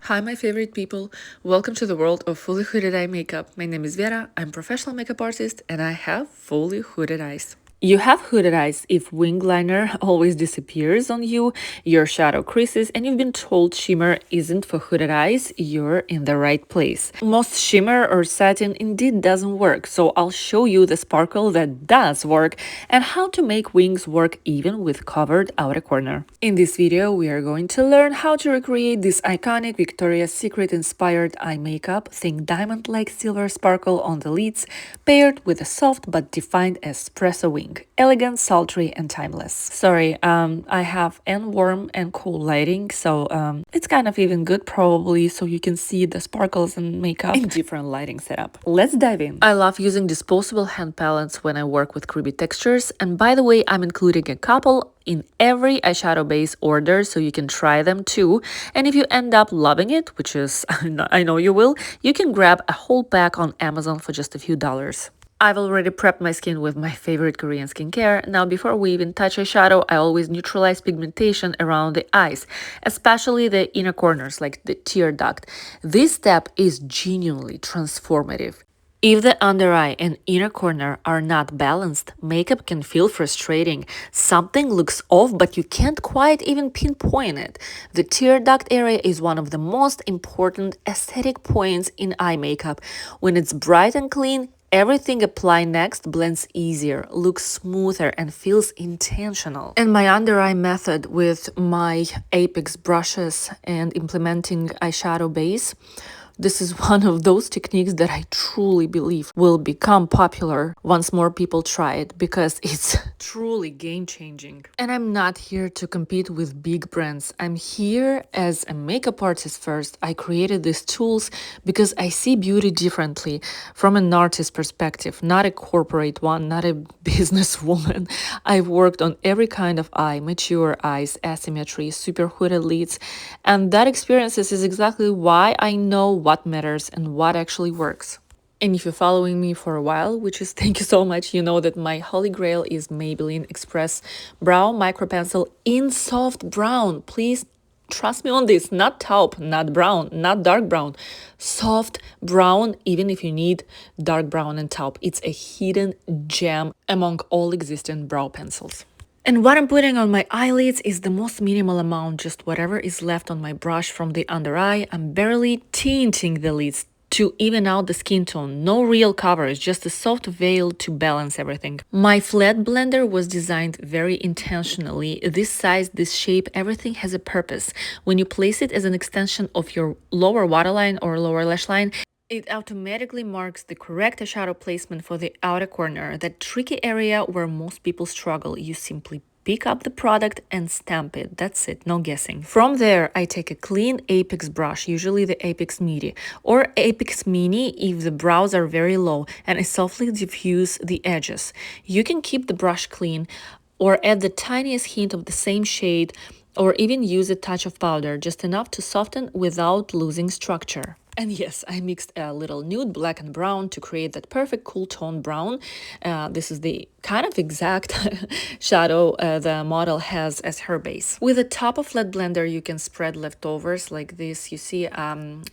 Hi, my favorite people. Welcome to the world of fully hooded eye makeup. My name is Vera. I'm a professional makeup artist and I have fully hooded eyes. You have hooded eyes if wing liner always disappears on you, your shadow creases, and you've been told shimmer isn't for hooded eyes, you're in the right place. Most shimmer or satin indeed doesn't work, so I'll show you the sparkle that does work and how to make wings work even with covered outer corner. In this video, we are going to learn how to recreate this iconic Victoria's Secret inspired eye makeup. Think diamond-like silver sparkle on the lids, paired with a soft but defined espresso wing. Elegant, sultry, and timeless. Sorry, I have warm and cool lighting, so it's kind of even good probably, so you can see the sparkles and makeup in different lighting setup. Let's dive in. I love using disposable hand palettes when I work with creamy textures, and by the way, I'm including a couple in every eyeshadow base order so you can try them too. And if you end up loving it, which is I know you will, you can grab a whole pack on Amazon for just a few dollars. I've already prepped my skin with my favorite Korean skincare. Now, before we even touch eyeshadow, I always neutralize pigmentation around the eyes, especially the inner corners, like the tear duct. This step is genuinely transformative. If the under eye and inner corner are not balanced, makeup can feel frustrating. Something looks off, but you can't quite even pinpoint it. The tear duct area is one of the most important aesthetic points in eye makeup. When it's bright and clean, everything applied next blends easier, looks smoother, and feels intentional. And my under eye method with my Apex brushes and implementing eyeshadow base, this is one of those techniques that I truly believe will become popular once more people try it because it's truly game-changing. And I'm not here to compete with big brands. I'm here as a makeup artist first. I created these tools because I see beauty differently from an artist perspective, not a corporate one, not a businesswoman. I've worked on every kind of eye, mature eyes, asymmetry, super hooded lids, and that experience is exactly why I know what matters and what actually works. And if you're following me for a while, which is thank you so much, you know that my holy grail is Maybelline Express Brow Micro Pencil in soft brown. Please trust me on this, not taupe, not brown, not dark brown, soft brown, even if you need dark brown and taupe. It's a hidden gem among all existing brow pencils. And what I'm putting on my eyelids is the most minimal amount, just whatever is left on my brush from the under eye. I'm barely tinting the lids to even out the skin tone. No real coverage, just a soft veil to balance everything. My flat blender was designed very intentionally. This size, this shape, everything has a purpose. When you place it as an extension of your lower waterline or lower lash line, it automatically marks the correct eyeshadow placement for the outer corner, that tricky area where most people struggle. You simply pick up the product and stamp it. That's it, no guessing. From there, I take a clean Apex brush, usually the Apex Midi or Apex Mini if the brows are very low, and I softly diffuse the edges. You can keep the brush clean or add the tiniest hint of the same shade, or even use a touch of powder, just enough to soften without losing structure. And yes, I mixed a little nude, black, and brown to create that perfect cool tone brown. This is the kind of exact shadow the model has as her base. With a top of flat blender, you can spread leftovers like this. You see,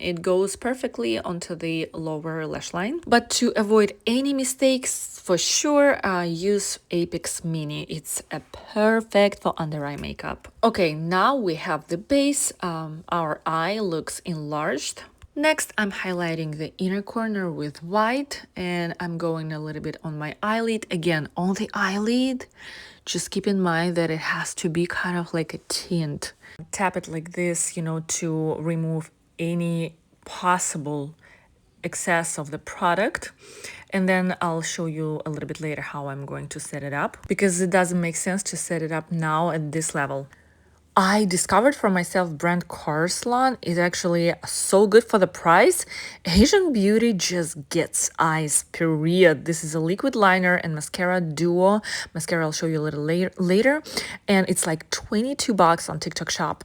it goes perfectly onto the lower lash line. But to avoid any mistakes, for sure, use Apex Mini. It's a perfect for under eye makeup. Okay, now we have the base. Our eye looks enlarged. Next, I'm highlighting the inner corner with white, and I'm going a little bit on my eyelid. Again, on the eyelid, just keep in mind that it has to be kind of like a tint. Tap it like this, to remove any possible excess of the product. And then I'll show you a little bit later how I'm going to set it up, because it doesn't make sense to set it up now at this level. I discovered for myself brand Car Salon is actually so good for the price. Asian beauty just gets eyes, period. This is a liquid liner and mascara duo. Mascara I'll show you a little later. And it's like $22 on TikTok shop.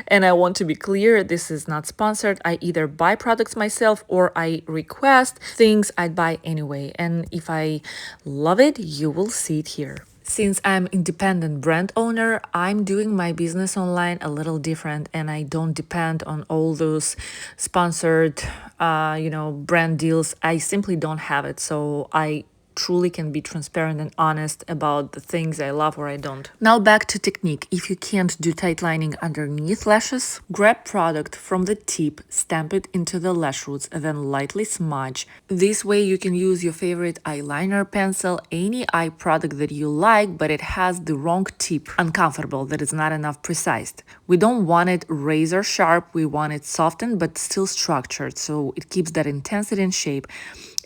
And I want to be clear, this is not sponsored. I either buy products myself or I request things I'd buy anyway. And if I love it, you will see it here. Since I'm independent brand owner, I'm doing my business online a little different and I don't depend on all those sponsored, brand deals. I simply don't have it. So I truly can be transparent and honest about the things I love or I don't. Now back to technique. If you can't do tight lining underneath lashes, grab product from the tip, stamp it into the lash roots, and then lightly smudge. This way you can use your favorite eyeliner, pencil, any eye product that you like, but it has the wrong tip, uncomfortable, that is not enough precised. We don't want it razor sharp, we want it softened but still structured, so it keeps that intensity and shape.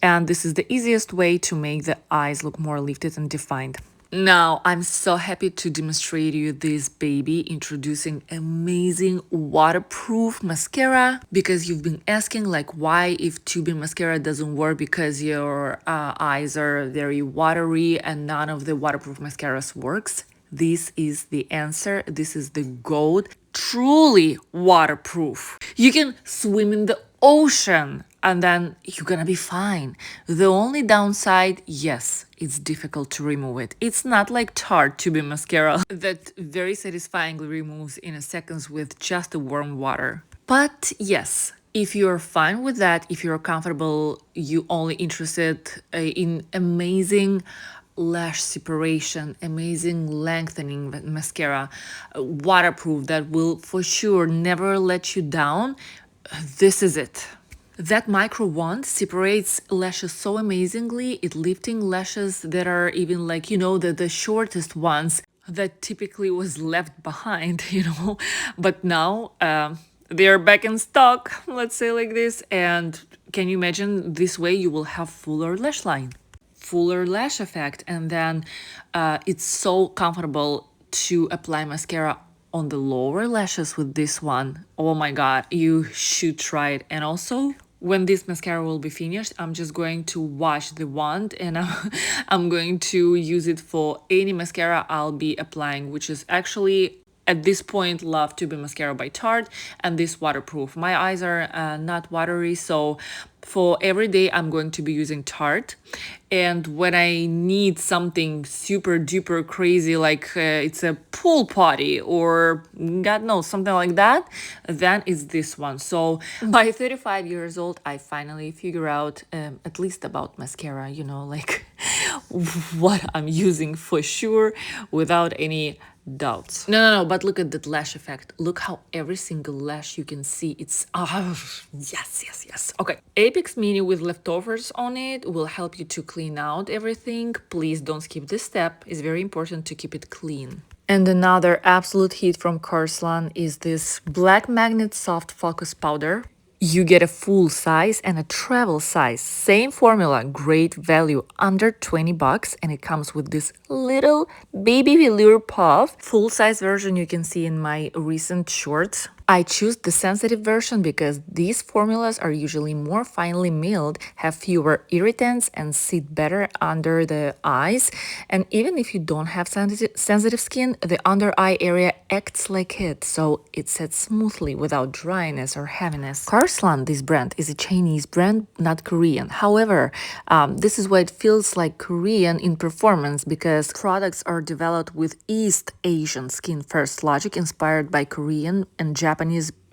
And this is the easiest way to make the eyes look more lifted and defined. Now, I'm so happy to demonstrate you this baby, introducing amazing waterproof mascara, because you've been asking like why if tubing mascara doesn't work, because your eyes are very watery and none of the waterproof mascaras works. This is the answer. This is the gold, truly waterproof. You can swim in the ocean and then you're gonna be fine. The only downside, yes, it's difficult to remove it. It's not like Tarte tubing mascara that very satisfyingly removes in a seconds with just the warm water. But yes, if you're fine with that, if you're comfortable, you only interested in amazing lash separation, amazing lengthening mascara, waterproof, that will for sure never let you down, this is it. That micro wand separates lashes so amazingly, it lifting lashes that are even like, the shortest ones that typically was left behind, but now they are back in stock, let's say like this. And can you imagine, this way you will have fuller lash line, fuller lash effect, and then it's so comfortable to apply mascara on the lower lashes with this one. Oh my god, you should try it. And also, when this mascara will be finished, I'm just going to wash the wand and I'm going to use it for any mascara I'll be applying, which is actually at this point Love Tubing Mascara by Tarte, and this waterproof. My eyes are not watery, so for every day I'm going to be using Tarte. And when I need something super duper crazy, like it's a pool party or God knows, something like that, then it's this one. So by 35 years old, I finally figure out at least about mascara, like what I'm using for sure without any doubts. No, but look at that lash effect. Look how every single lash you can see, it's yes. Okay, Apex Mini with leftovers on it will help you to clean out everything. Please don't skip this step. It's very important to keep it clean. And another absolute hit from Carslan is this Black Magnet Soft Focus Powder. You get a full size and a travel size. Same formula, great value, under 20 bucks, and it comes with this little baby velour puff. Full size version you can see in my recent shorts. I choose the sensitive version because these formulas are usually more finely milled, have fewer irritants, and sit better under the eyes. And even if you don't have sensitive skin, the under eye area acts like it, so it sets smoothly without dryness or heaviness. Carslan, this brand, is a Chinese brand, not Korean. However, this is why it feels like Korean in performance, because products are developed with East Asian skin first logic, inspired by Korean and Japanese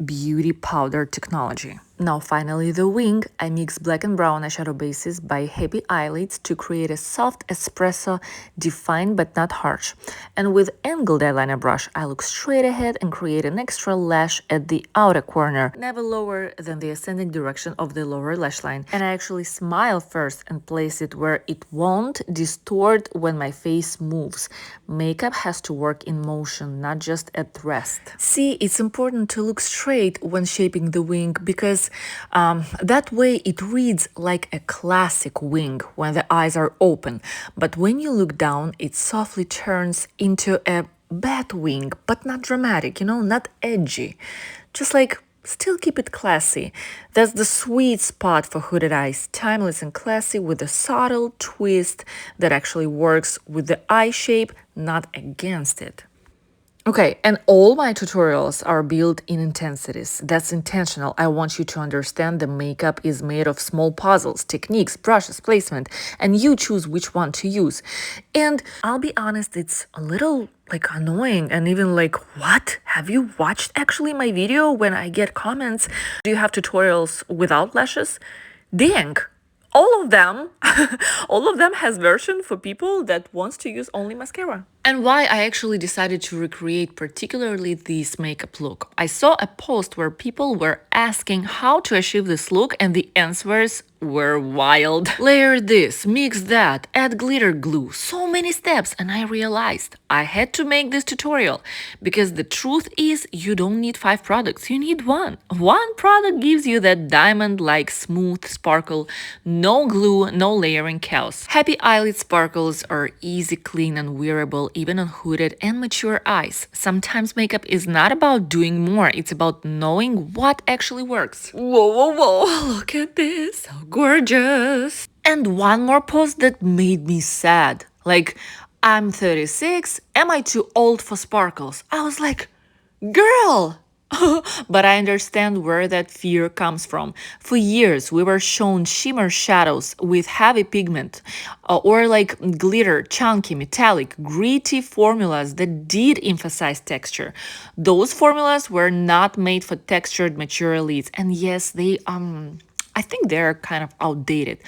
beauty powder technology. Now finally the wing. I mix black and brown eyeshadow bases by Happy Eyelids to create a soft espresso, defined but not harsh. And with angled eyeliner brush, I look straight ahead and create an extra lash at the outer corner, never lower than the ascending direction of the lower lash line. And I actually smile first and place it where it won't distort when my face moves. Makeup has to work in motion, not just at rest. See, it's important to look straight when shaping the wing, because that way it reads like a classic wing when the eyes are open. But when you look down, it softly turns into a bat wing, but not dramatic, not edgy. Just like, still keep it classy. That's the sweet spot for hooded eyes, timeless and classy with a subtle twist that actually works with the eye shape, not against it. Okay, and all my tutorials are built in intensities. That's intentional. I want you to understand the makeup is made of small puzzles, techniques, brushes, placement, and you choose which one to use. And I'll be honest, it's a little like annoying and even like, what? Have you watched actually my video when I get comments? Do you have tutorials without lashes? Dang, all of them all of them has version for people that wants to use only mascara. And why I actually decided to recreate particularly this makeup look. I saw a post where people were asking how to achieve this look and the answers were wild. Layer this, mix that, add glitter glue, so many steps, and I realized I had to make this tutorial because the truth is you don't need 5 products, you need one. One product gives you that diamond-like smooth sparkle, no glue, no layering chaos. Happy eyelid sparkles are easy, clean, and wearable even on hooded and mature eyes. Sometimes makeup is not about doing more, it's about knowing what actually works. Whoa, whoa, whoa, look at this, so gorgeous. And one more post that made me sad. Like, I'm 36, am I too old for sparkles? I was like, girl! But I understand where that fear comes from. For years, we were shown shimmer shadows with heavy pigment, or like glitter, chunky, metallic, gritty formulas that did emphasize texture. Those formulas were not made for textured, mature lids, and yes, I think they're kind of outdated.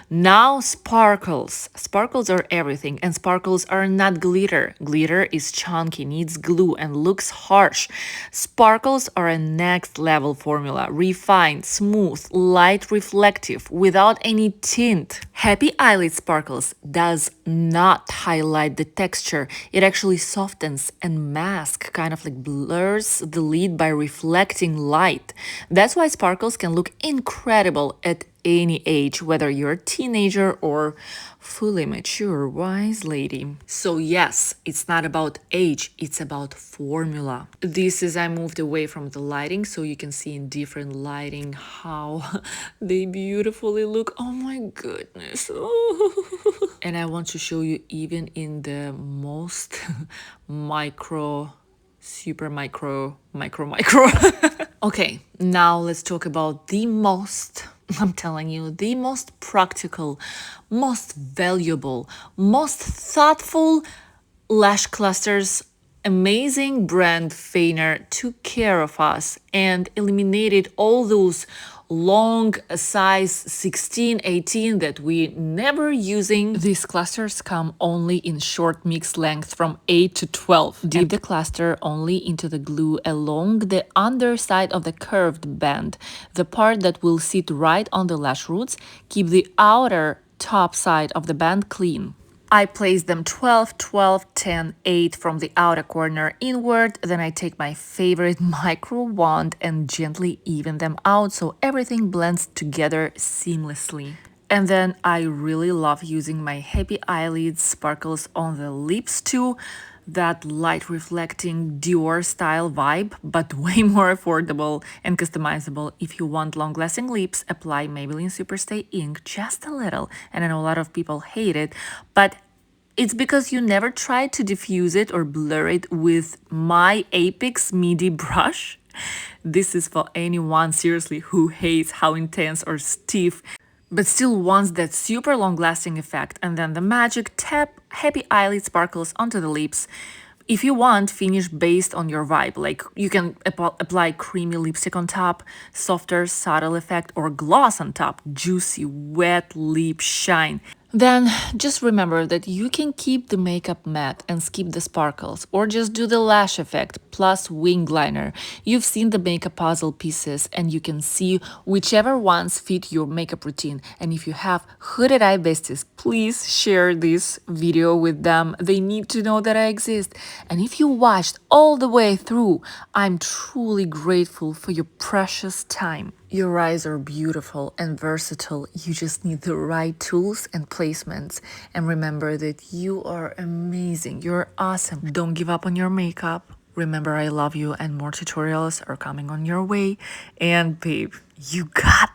Now sparkles. Sparkles are everything, and sparkles are not glitter. Glitter is chunky, needs glue, and looks harsh. Sparkles are a next level formula, refined, smooth, light reflective, without any tint. Happy Eyelid Sparkles does not highlight the texture. It actually softens and masks, kind of like blurs the lid by reflecting light. That's why sparkles can look incredible at any age, whether you're a teenager or fully mature, wise lady. So yes, it's not about age, it's about formula. This is I moved away from the lighting so you can see in different lighting how they beautifully look. Oh my goodness. And I want to show you even in the most micro, super micro. Okay, now let's talk about the most, I'm telling you, the most practical, most valuable, most thoughtful lash clusters. Amazing brand Feiner took care of us and eliminated all those long size 16, 18 that we never using. These clusters come only in short mix length from 8 to 12. Dip the cluster only into the glue along the underside of the curved band, the part that will sit right on the lash roots. Keep the outer top side of the band clean. I place them 12, 12, 10, 8 from the outer corner inward. Then I take my favorite micro wand and gently even them out so everything blends together seamlessly. And then I really love using my Happy Eyelids sparkles on the lips too. That light reflecting Dior style vibe, but way more affordable and customizable. If you want long lasting lips, apply Maybelline Superstay ink just a little. And I know a lot of people hate it, but it's because you never tried to diffuse it or blur it with my Apex MIDI brush. This is for anyone seriously who hates how intense or stiff but still wants that super long-lasting effect. And then the magic tap Happy Eyelid sparkles onto the lips. If you want, finish based on your vibe. Like you can apply creamy lipstick on top, softer, subtle effect, or gloss on top, juicy, wet lip shine. Then just remember that you can keep the makeup matte and skip the sparkles, or just do the lash effect plus wing liner. You've seen the makeup puzzle pieces and you can see whichever ones fit your makeup routine. And if you have hooded eye besties, please share this video with them. They need to know that I exist. And if you watched all the way through, I'm truly grateful for your precious time. Your eyes are beautiful and versatile. You just need the right tools and placements. And remember that you are amazing. You're awesome. Don't give up on your makeup. Remember, I love you and more tutorials are coming on your way. And babe, you got